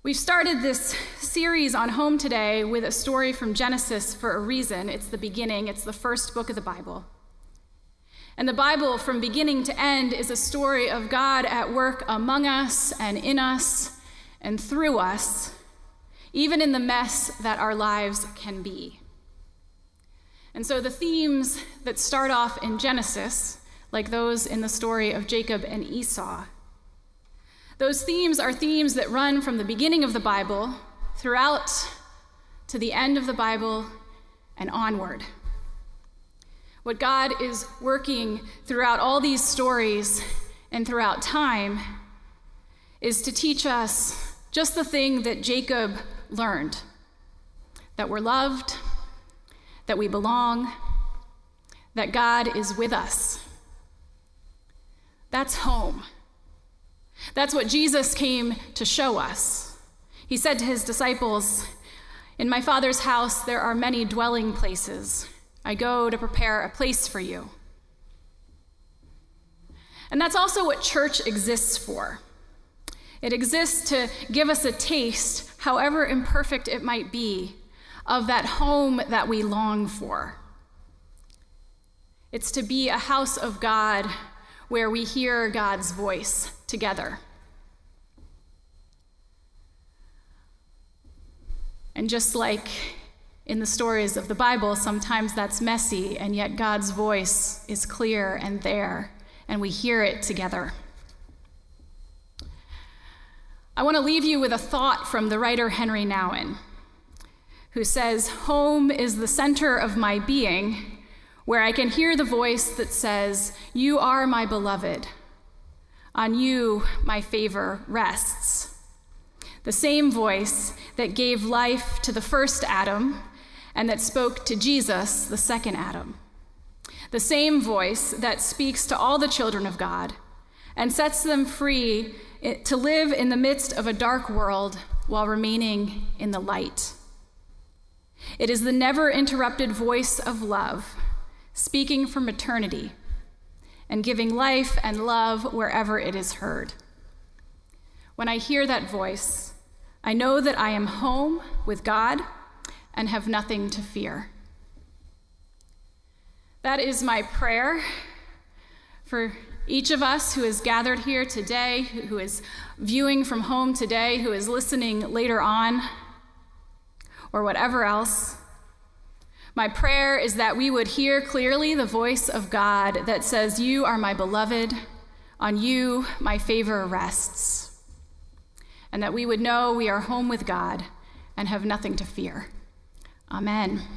We've started this series on home today with a story from Genesis for a reason. It's the beginning, it's the first book of the Bible. And the Bible, from beginning to end, is a story of God at work among us and in us and through us, even in the mess that our lives can be. And so the themes that start off in Genesis, like those in the story of Jacob and Esau, those themes are themes that run from the beginning of the Bible throughout to the end of the Bible and onward. What God is working throughout all these stories and throughout time is to teach us just the thing that Jacob learned, that we're loved, that we belong, that God is with us. That's home. That's what Jesus came to show us. He said to his disciples, "In my Father's house there are many dwelling places. I go to prepare a place for you." And that's also what church exists for. It exists to give us a taste, however imperfect it might be, of that home that we long for. It's to be a house of God where we hear God's voice together. And just like in the stories of the Bible, sometimes that's messy, and yet God's voice is clear and there, and we hear it together. I want to leave you with a thought from the writer Henry Nouwen, who says, "Home is the center of my being, where I can hear the voice that says, 'You are my beloved. On you my favor rests.' The same voice that gave life to the first Adam and that spoke to Jesus, the second Adam. The same voice that speaks to all the children of God and sets them free to live in the midst of a dark world while remaining in the light. It is the never-interrupted voice of love, speaking from eternity and giving life and love wherever it is heard. When I hear that voice, I know that I am home with God and have nothing to fear." That is my prayer for each of us who is gathered here today, who is viewing from home today, who is listening later on, or whatever else. My prayer is that we would hear clearly the voice of God that says, "You are my beloved, on you my favor rests," and that we would know we are home with God and have nothing to fear. Amen.